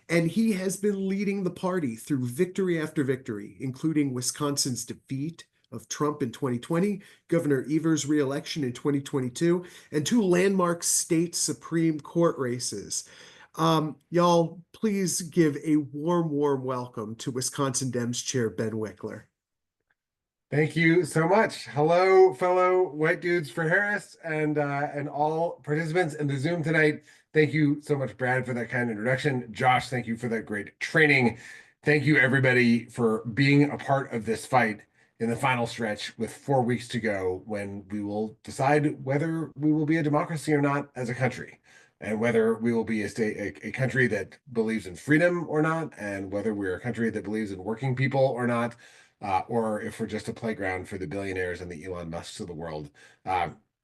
and he has been leading the party through victory after victory, including Wisconsin's defeat of Trump in 2020, Governor Evers' reelection in 2022, and two landmark state Supreme Court races. Y'all, please give a warm, warm welcome to Wisconsin Dems Chair Ben Wickler. Thank you so much. Hello, fellow white dudes for Harris and all participants in the Zoom tonight. Thank you so much, Brad, for that kind introduction. Josh, thank you for that great training. Thank you, everybody, for being a part of this fight in the final stretch with 4 weeks to go, when we will decide whether we will be a democracy or not as a country, and whether we will be a country that believes in freedom or not, and whether we're a country that believes in working people or not. Or if we're just a playground for the billionaires and the Elon Musks of the world.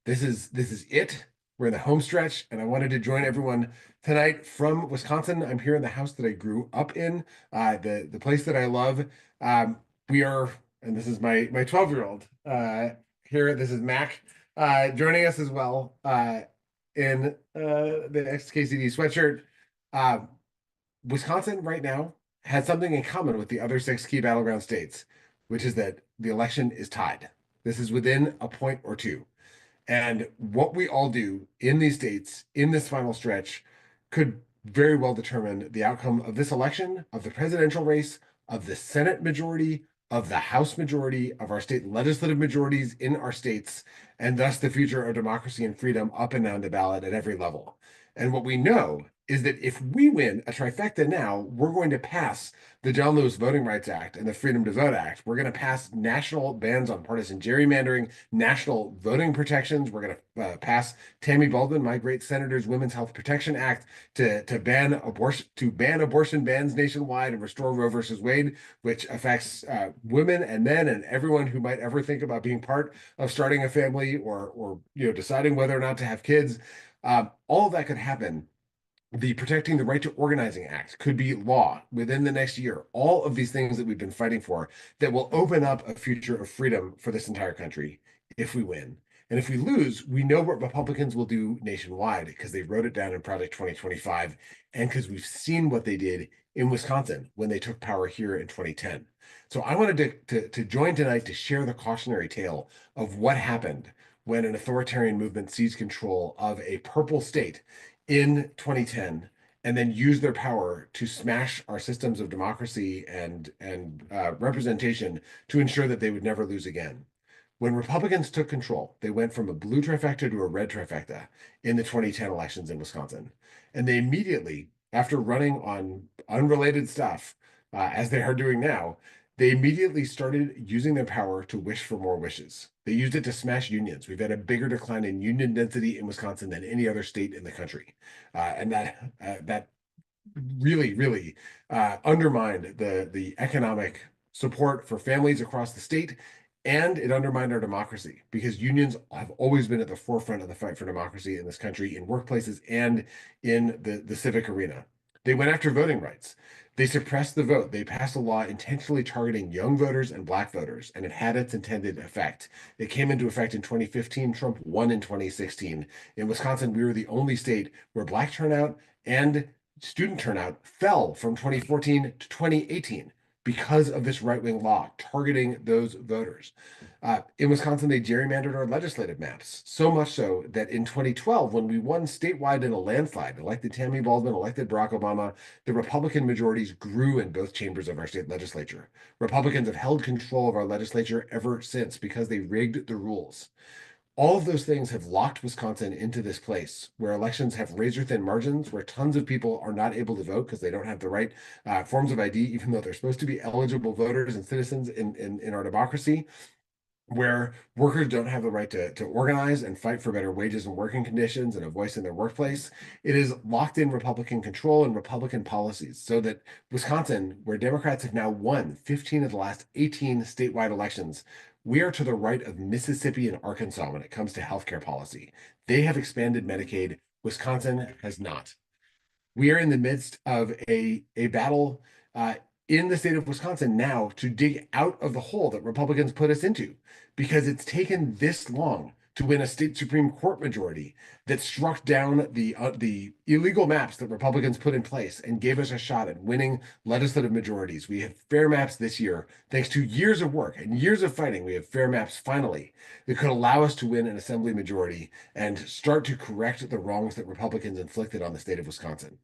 This is it. We're in the home stretch, and I wanted to join everyone tonight from Wisconsin. I'm here in the house that I grew up in, the place that I love. We are, and this is my 12-year-old here. This is Mac joining us as well in the XKCD sweatshirt. Wisconsin right now has something in common with the other 6 key battleground states, which is that the election is tied. This is within a point or two. And what we all do in these states in this final stretch could very well determine the outcome of this election, of the presidential race, of the Senate majority, of the House majority, of our state legislative majorities in our states, and thus the future of democracy and freedom up and down the ballot at every level. And what we know is that if we win a trifecta now, we're going to pass the John Lewis Voting Rights Act and the Freedom to Vote Act. We're going to pass national bans on partisan gerrymandering, national voting protections. We're going to pass Tammy Baldwin, my great senator's Women's Health Protection Act, to ban abortion bans nationwide and restore Roe versus Wade, which affects women and men and everyone who might ever think about being part of starting a family or deciding whether or not to have kids. All of that could happen. The Protecting the Right to Organizing Act could be law within the next year. All of these things that we've been fighting for that will open up a future of freedom for this entire country if we win. And if we lose, we know what Republicans will do nationwide because they wrote it down in Project 2025 and because we've seen what they did in Wisconsin when they took power here in 2010. So I wanted to join tonight to share the cautionary tale of what happened when an authoritarian movement seized control of a purple state in 2010, and then use their power to smash our systems of democracy and representation to ensure that they would never lose again. When Republicans took control, they went from a blue trifecta to a red trifecta in the 2010 elections in Wisconsin. And they immediately, after running on unrelated stuff, as they are doing now, they immediately started using their power to wish for more wishes. They used it to smash unions. We've had a bigger decline in union density in Wisconsin than any other state in the country. And that really undermined the economic support for families across the state, and it undermined our democracy because unions have always been at the forefront of the fight for democracy in this country, in workplaces and in the civic arena. They went after voting rights. They suppressed the vote. They passed a law intentionally targeting young voters and black voters, and it had its intended effect. It came into effect in 2015. Trump won in 2016. In Wisconsin, we were the only state where black turnout and student turnout fell from 2014 to 2018 because of this right-wing law targeting those voters. In Wisconsin, they gerrymandered our legislative maps, so much so that in 2012, when we won statewide in a landslide, elected Tammy Baldwin, elected Barack Obama, the Republican majorities grew in both chambers of our state legislature. Republicans have held control of our legislature ever since because they rigged the rules. All of those things have locked Wisconsin into this place where elections have razor thin margins, where tons of people are not able to vote because they don't have the right forms of ID, even though they're supposed to be eligible voters and citizens in our democracy, where workers don't have the right to organize and fight for better wages and working conditions and a voice in their workplace. It is locked in Republican control and Republican policies, so that Wisconsin, where Democrats have now won 15 of the last 18 statewide elections, we are to the right of Mississippi and Arkansas when it comes to healthcare policy. They have expanded Medicaid. Wisconsin has not. We are in the midst of a battle in the state of Wisconsin now to dig out of the hole that Republicans put us into, because it's taken this long to win a state Supreme Court majority that struck down the illegal maps that Republicans put in place and gave us a shot at winning legislative majorities. We have fair maps this year, thanks to years of work and years of fighting. We have fair maps finally that could allow us to win an assembly majority and start to correct the wrongs that Republicans inflicted on the state of Wisconsin.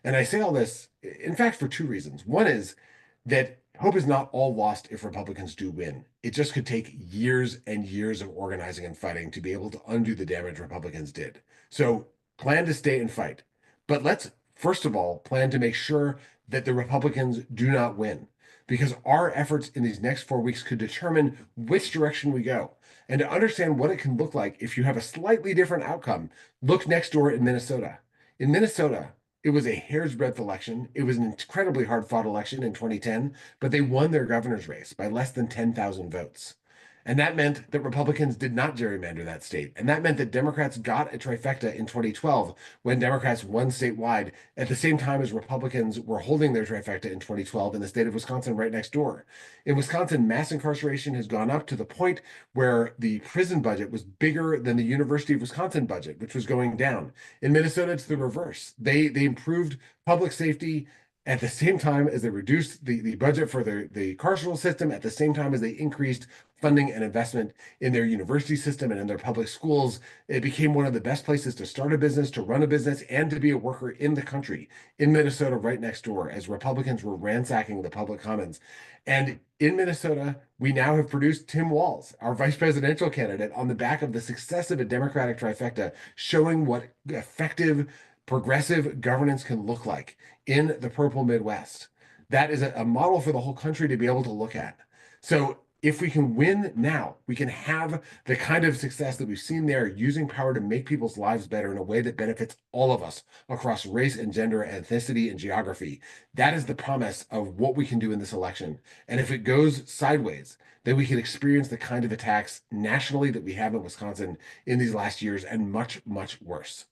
And I say all this, in fact, for two reasons. One is that hope is not all lost if Republicans do win. It just could take years and years of organizing and fighting to be able to undo the damage Republicans did. So plan to stay and fight. But let's, first of all, plan to make sure that the Republicans do not win, because our efforts in these next 4 weeks could determine which direction we go. And to understand what it can look like if you have a slightly different outcome, look next door in Minnesota. In Minnesota, it was a hair's breadth election. It was an incredibly hard fought election in 2010, but they won their governor's race by less than 10,000 votes. And that meant that Republicans did not gerrymander that state. And that meant that Democrats got a trifecta in 2012 when Democrats won statewide at the same time as Republicans were holding their trifecta in 2012 in the state of Wisconsin right next door. In Wisconsin, mass incarceration has gone up to the point where the prison budget was bigger than the University of Wisconsin budget, which was going down. In Minnesota, it's the reverse. They improved public safety at the same time as they reduced the budget for the carceral system, at the same time as they increased funding and investment in their university system and in their public schools. It became one of the best places to start a business, to run a business, and to be a worker in the country, in Minnesota, right next door, as Republicans were ransacking the public commons. And in Minnesota, we now have produced Tim Walz, our vice presidential candidate, on the back of the success of a Democratic trifecta, showing what effective progressive governance can look like in the purple Midwest. That is a model for the whole country to be able to look at. So if we can win now, we can have the kind of success that we've seen there, using power to make people's lives better in a way that benefits all of us across race and gender, ethnicity and geography. That is the promise of what we can do in this election. And if it goes sideways, then we can experience the kind of attacks nationally that we have in Wisconsin in these last years, and much, much worse.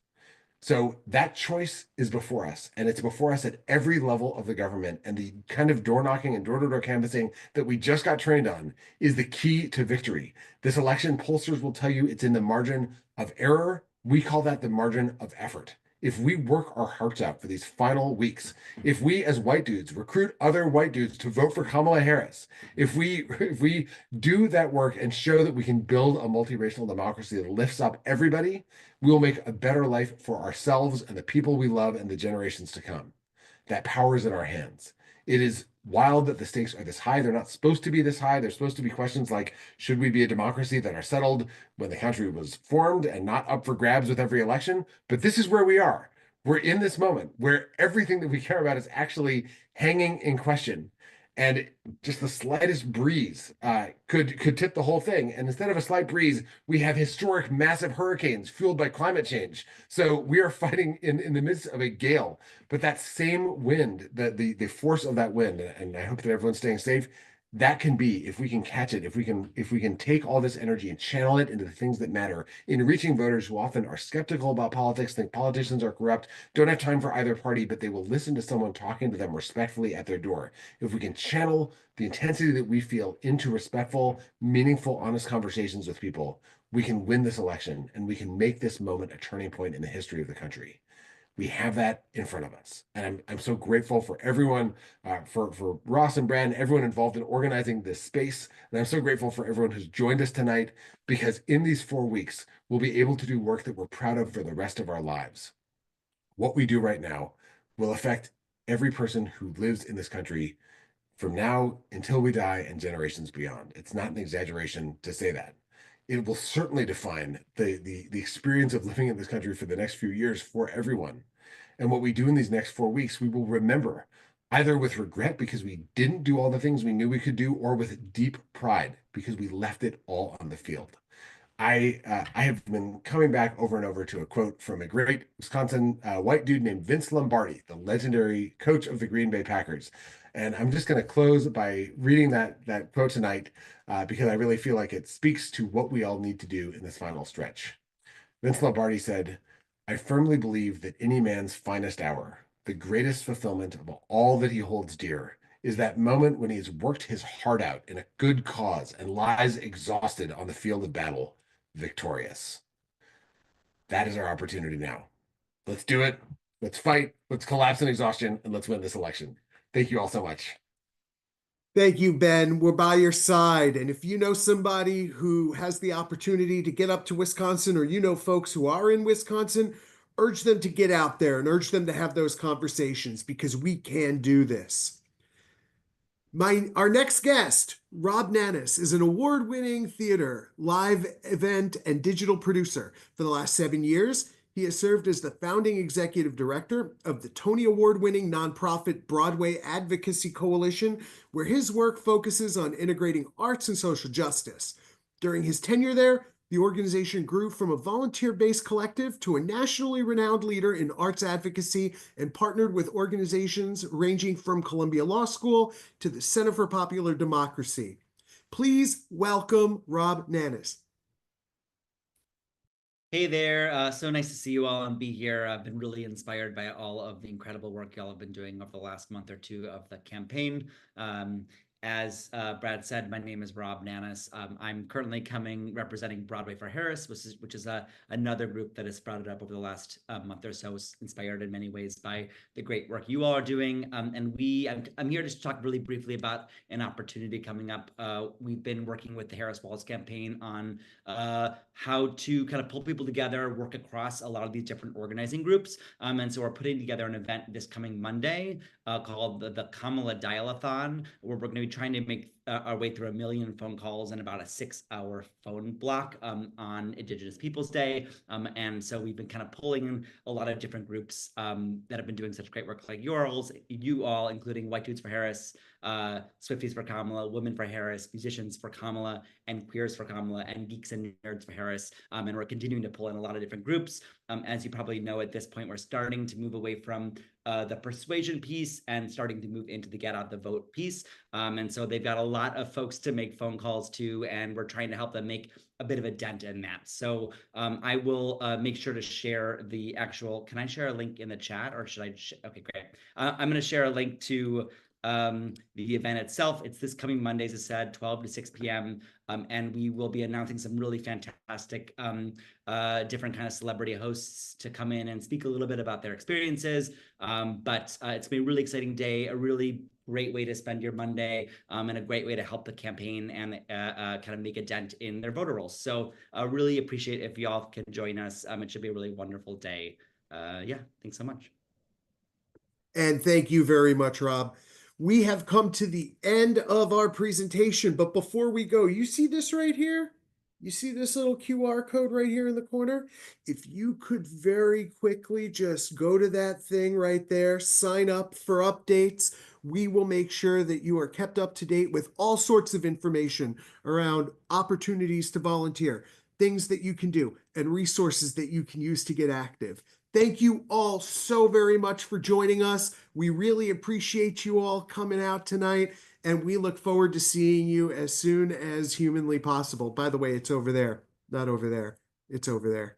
So that choice is before us, and it's before us at every level of the government. And the kind of door knocking and door-to-door canvassing that we just got trained on is the key to victory. This election, pollsters will tell you it's in the margin of error. We call that the margin of effort. If we work our hearts out for these final weeks, if we as white dudes recruit other white dudes to vote for Kamala Harris, if we do that work and show that we can build a multiracial democracy that lifts up everybody, we will make a better life for ourselves and the people we love and the generations to come. That power is in our hands. It is wild that the stakes are this high. They're not supposed to be this high. They're supposed to be questions like, should we be a democracy, that are settled when the country was formed and not up for grabs with every election. But this is where we are. We're in this moment where everything that we care about is actually hanging in question. And just the slightest breeze could tip the whole thing. And instead of a slight breeze, we have historic massive hurricanes fueled by climate change. So we are fighting in the midst of a gale. But that same wind, the force of that wind, and I hope that everyone's staying safe, that can be, if we can catch it, if we can take all this energy and channel it into the things that matter in reaching voters who often are skeptical about politics, think politicians are corrupt, don't have time for either party, but they will listen to someone talking to them respectfully at their door. If we can channel the intensity that we feel into respectful, meaningful, honest conversations with people, we can win this election and we can make this moment a turning point in the history of the country. We have that in front of us. And I'm so grateful for everyone, for Ross and Brad, everyone involved in organizing this space. And I'm so grateful for everyone who's joined us tonight, because in these 4 weeks, we'll be able to do work that we're proud of for the rest of our lives. What we do right now will affect every person who lives in this country from now until we die and generations beyond. It's not an exaggeration to say that. It will certainly define the experience of living in this country for the next few years for everyone. And what we do in these next 4 weeks, we will remember either with regret because we didn't do all the things we knew we could do, or with deep pride because we left it all on the field. I have been coming back over and over to a quote from a great Wisconsin white dude named Vince Lombardi, the legendary coach of the Green Bay Packers. And I'm just going to close by reading that quote tonight because I really feel like it speaks to what we all need to do in this final stretch. Vince Lombardi said, "I firmly believe that any man's finest hour, the greatest fulfillment of all that he holds dear, is that moment when he has worked his heart out in a good cause and lies exhausted on the field of battle, victorious." That is our opportunity now. Let's do it. Let's fight. Let's collapse in exhaustion, and let's win this election. Thank you all so much. Thank you, Ben. We're by your side. And if you know somebody who has the opportunity to get up to Wisconsin, or you know folks who are in Wisconsin, urge them to get out there and urge them to have those conversations, because we can do this. Our next guest, Rob Nanis, is an award-winning theater, live event, and digital producer. For the last 7 years, he has served as the founding executive director of the Tony Award-winning nonprofit Broadway Advocacy Coalition, where his work focuses on integrating arts and social justice. During his tenure there, the organization grew from a volunteer-based collective to a nationally renowned leader in arts advocacy, and partnered with organizations ranging from Columbia Law School to the Center for Popular Democracy. Please welcome Rob Nanis. Hey there, so nice to see you all and be here. I've been really inspired by all of the incredible work y'all have been doing over the last month or two of the campaign. As Brad said, my name is Rob Nanis. I'm currently representing Broadway for Harris, which is another group that has sprouted up over the last month or so, inspired in many ways by the great work you all are doing. I'm here to talk really briefly about an opportunity coming up. We've been working with the Harris Walls campaign on how to kind of pull people together, work across a lot of these different organizing groups. And so we're putting together an event this coming Monday called the Kamala Dial-a-thon, where we're going to be trying to make our way through 1 million phone calls in about a 6-hour phone block on Indigenous Peoples Day. And so we've been kind of pulling in a lot of different groups that have been doing such great work, like you all, including White Dudes for Harris, Swifties for Kamala, Women for Harris, Musicians for Kamala, and Queers for Kamala, and Geeks and Nerds for Harris. And we're continuing to pull in a lot of different groups. As you probably know, at this point, we're starting to move away from the persuasion piece and starting to move into the get out the vote piece. And so they've got a lot of folks to make phone calls to, and we're trying to help them make a bit of a dent in that. So I will make sure to share the actual, can I share a link in the chat, or should I? Okay, great. I'm going to share a link to the event itself. It's this coming Monday, as I said, 12 to 6 p.m. And we will be announcing some really fantastic different kind of celebrity hosts to come in and speak a little bit about their experiences. But it's been a really exciting day, a really great way to spend your Monday, and a great way to help the campaign and kind of make a dent in their voter rolls. So I really appreciate if y'all can join us. It should be a really wonderful day. Yeah, thanks so much. And thank you very much, Rob. We have come to the end of our presentation, but before we go, you see this right here? You see this little QR code right here in the corner? If you could very quickly just go to that thing right there, sign up for updates. we will make sure that you are kept up to date with all sorts of information around opportunities to volunteer, things that you can do, and resources that you can use to get active. Thank you all so very much for joining us. We really appreciate you all coming out tonight, and we look forward to seeing you as soon as humanly possible. By the way, it's over there, not over there. It's over there.